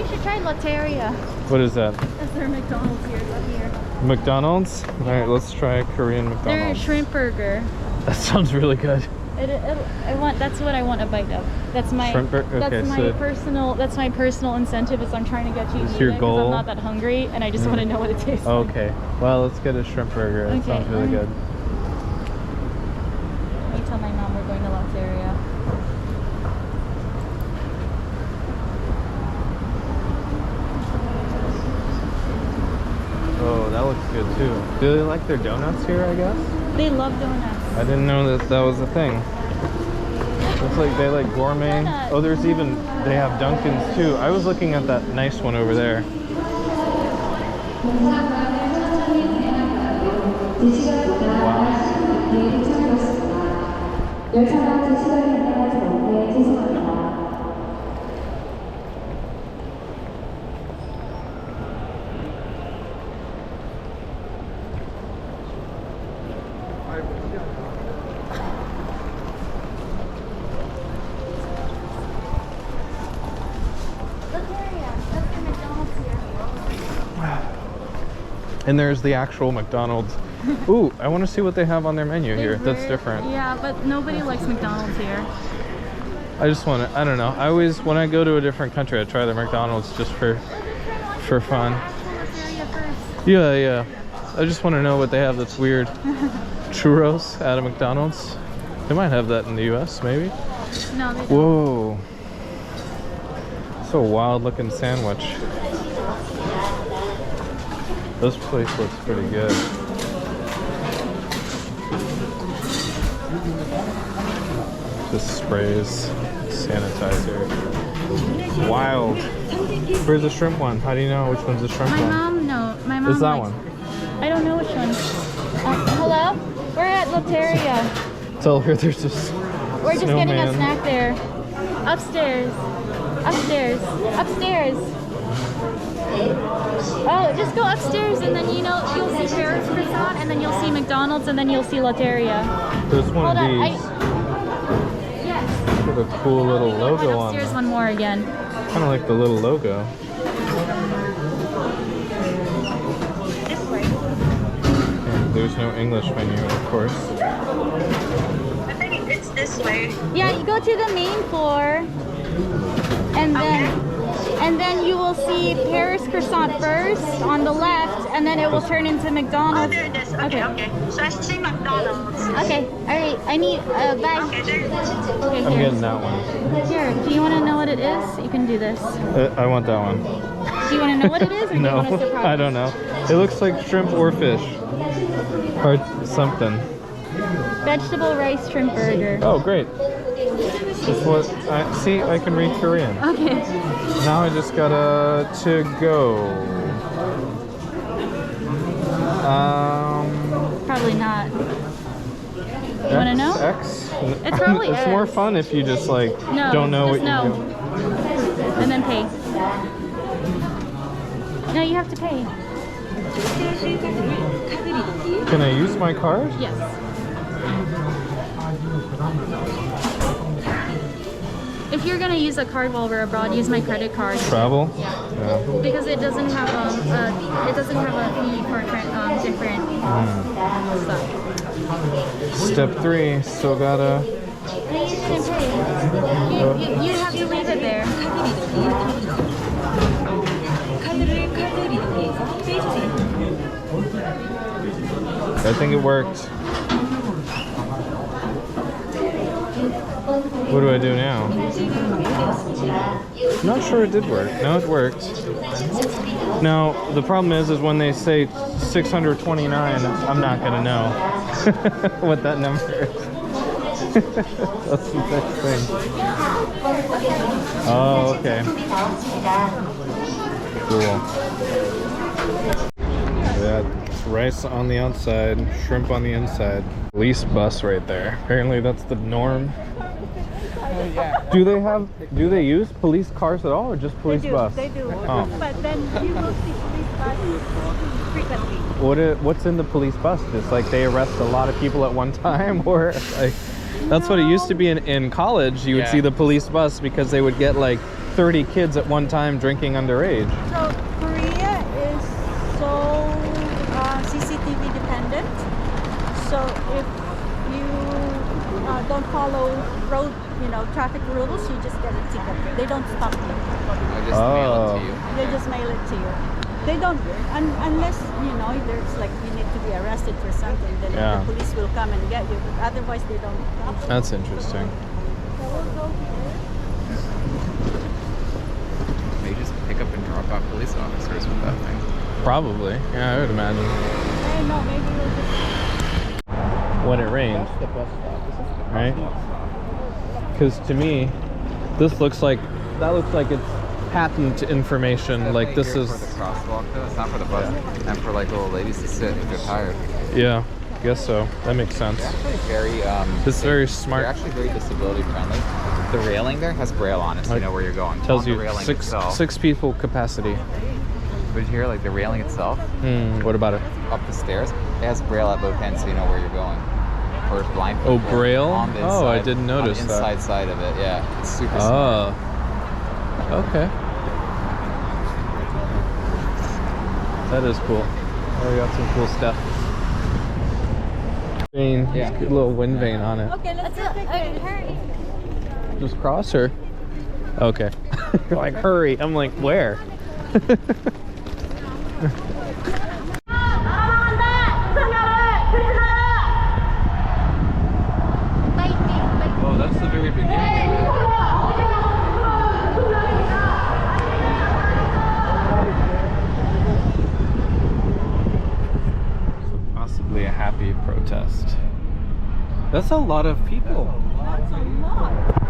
you should try Lotteria. What is that? That's their McDonald's here, up here. McDonald's? Alright, let's try a Korean Their McDonald's. shrimp burger. That sounds really good. That's what I want a bite of. That's my Shrimp burger? Okay, that's my personal incentive is I'm trying to get you to eat your it goal? because I'm not that hungry and I just want to know what it tastes like. Okay. Well, let's get a shrimp burger. It sounds really good. Let me tell my mom we're going to Lotteria. Oh, that looks good too. Do they like their donuts here, I guess? They love donuts. I didn't know that was a thing. Looks like they like gourmet. Oh, there's even, they have Dunkin's too. I was looking at that nice one over there. And there's the actual McDonald's. Ooh, I want to see what they have on their menu here. That's different. Yeah, but nobody likes McDonald's here. I just want to, I don't know. I always, when I go to a different country, I try the McDonald's just for fun. Yeah, yeah. I just want to know what they have that's weird. Churros at a McDonald's. They might have that in the US, maybe. No, they don't. Whoa. It's a wild looking sandwich. This place looks pretty good. This sprays sanitizer. Wild. Where's the shrimp one? How do you know which one's the shrimp one? My mom Is that likes, one? I don't know which one. Hello? We're at Lotteria. Tell her there's this We're just getting a snowman. snack there. Upstairs. Upstairs. Upstairs. Oh, just go upstairs and then you'll see Paris croissant and then you'll see McDonald's and then you'll see Lotteria. There's one of these. Yes. With a cool little logo on Upstairs it. one more again. Kind of like the little logo. This way. And there's no English menu, of course. I think it's this way. Yeah, you go to the main floor and then you will see Paris croissant first on the left and then it will turn into Oh, McDonald's. there it is. Okay, okay. So I see McDonald's. Okay, alright. I need bye. Okay, there it is. Okay, I'm here. getting that one. Here, do you want to know what it is? You can do this. I want that one. Do you want to know what it is or do you want to No, surprise? I don't know. It looks like shrimp or fish. Or something. Vegetable rice shrimp burger. Oh, great. That's what see, I can read Korean. Okay. Now I just gotta to go. Probably not. You want to know? X? It's probably It's more X. fun if you just like No, don't know what just no. you do. And then pay. No, you have to pay. Can I use my card? Yes. If you're gonna use a card while we're abroad, use my credit card. Travel? Yeah. Because it doesn't have a fee for different stuff. Step 3, still gotta. No, you shouldn't pay. You have to leave it there. I think it worked. What do I do now? I'm not sure it did work. No, it worked. Now, the problem is when they say 629, I'm not gonna know what that number is. That's the next thing. Oh, okay. Cool. Yeah, rice on the outside, shrimp on the inside. Police bus right there. Apparently that's the norm. Do they use police cars at all or just police bus? They do. Oh. But then you will see police bus frequently. What's in the police bus? Just like they arrest a lot of people at one time, or like that's what it used to be in college. You would see the police bus because they would get like 30 kids at one time drinking underage. So Korea is so CCTV dependent. So if you don't follow road, traffic rules, you just get a ticket. They don't stop you. They just mail it to you. They just mail it to you. They don't, unless there's like you need to be arrested for something. Then Yeah. the police will come and get you. But otherwise, they don't. That's interesting. They just pick up and drop off police officers with that thing. Probably. Yeah, I would imagine. Hey, no, maybe we'll just. When it rained, The bus stop. This is the right? Because to me, this looks like it's patent information. Like this is. for the crosswalk though. It's not for the bus. And for like little ladies to sit if they're tired. Yeah, I guess so. That makes sense. They're actually very This is very They're smart. actually very disability friendly. The railing there has braille on it, so you know where you're going. Tells On you the railing six itself. people capacity. But here, like the railing itself, What about it? up the stairs, it has braille at both ends, so you know where you're going. Or it's blind Oh, people braille? on the Oh, I inside- didn't notice on the that. inside side of it, yeah. It's super smart. Oh. Okay. That is cool. Oh, we got some cool stuff. Vane. Yeah. Good little wind vane on it. Okay, let's go. Hurry. Just cross her. Okay. You're like, hurry. I'm like, where? Oh, that's the very beginning. Possibly a happy protest. That's a lot of people. That's a lot.